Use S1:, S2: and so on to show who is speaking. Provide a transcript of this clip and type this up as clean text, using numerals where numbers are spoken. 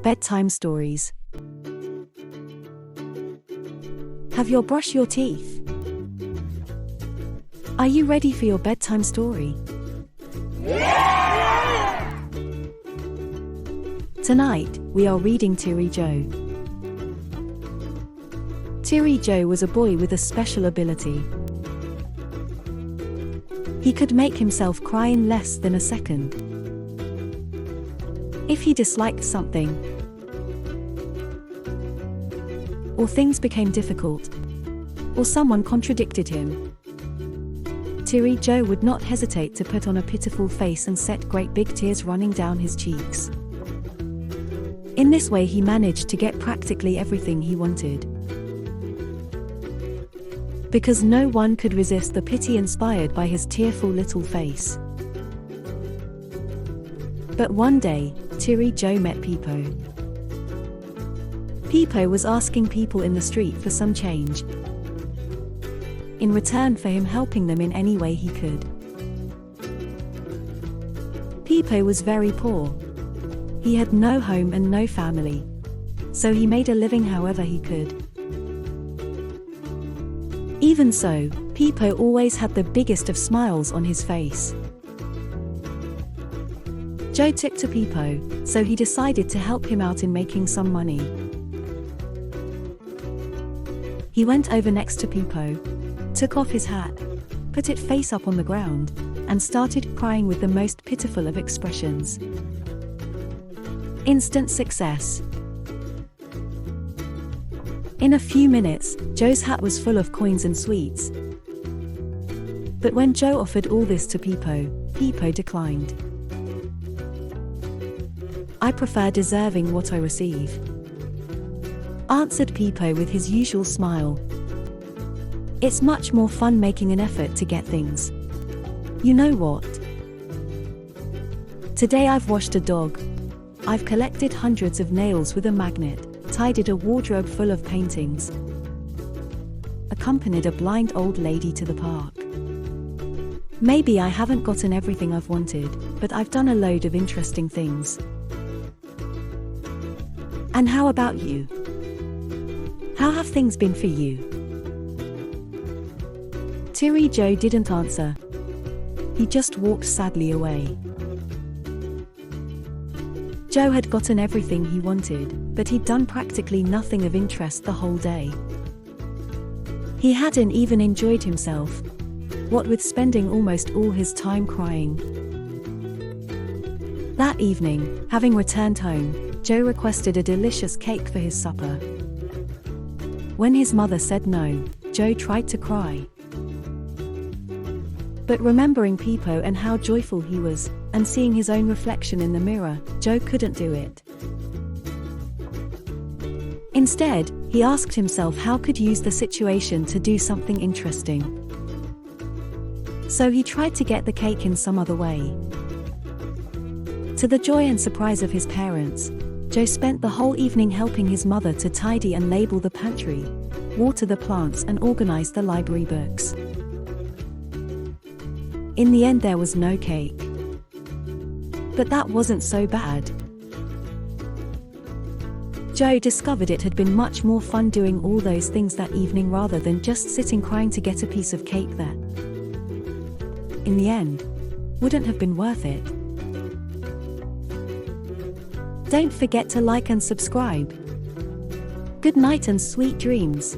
S1: Bedtime Stories. Have you brushed your teeth? Are you ready for your bedtime story? Tonight, we are reading Teary Joe. Teary Joe was a boy with a special ability. He could make himself cry in less than a second. If he disliked something, or things became difficult, or someone contradicted him, Teary Joe would not hesitate to put on a pitiful face and set great big tears running down his cheeks. In this way he managed to get practically everything he wanted. Because no one could resist the pity inspired by his tearful little face. But one day, Teary Joe met Pepo. Pepo was asking people in the street for some change, in return for him helping them in any way he could. Pepo was very poor. He had no home and no family, so he made a living however he could. Even so, Pepo always had the biggest of smiles on his face. Joe took to Pepo, so he decided to help him out in making some money. He went over next to Pepo, took off his hat, put it face up on the ground, and started crying with the most pitiful of expressions. Instant success. In a few minutes, Joe's hat was full of coins and sweets. But when Joe offered all this to Pepo, Pepo declined. "I prefer deserving what I receive," answered Pepo with his usual smile. "It's much more fun making an effort to get things. You know what? Today I've washed a dog. I've collected hundreds of nails with a magnet, tidied a wardrobe full of paintings, accompanied a blind old lady to the park. Maybe I haven't gotten everything I've wanted, but I've done a load of interesting things. And how about you? How have things been for you?" Teary Joe didn't answer. He just walked sadly away. Joe had gotten everything he wanted, but he'd done practically nothing of interest the whole day. He hadn't even enjoyed himself, what with spending almost all his time crying. That evening, having returned home, Joe requested a delicious cake for his supper. When his mother said no, Joe tried to cry. But remembering Pepo and how joyful he was, and seeing his own reflection in the mirror, Joe couldn't do it. Instead, he asked himself how could use the situation to do something interesting. So he tried to get the cake in some other way. To the joy and surprise of his parents, Joe spent the whole evening helping his mother to tidy and label the pantry, water the plants and organize the library books. In the end there was no cake. But that wasn't so bad. Joe discovered it had been much more fun doing all those things that evening rather than just sitting crying to get a piece of cake that, in the end, wouldn't have been worth it. Don't forget to like and subscribe. Good night and sweet dreams.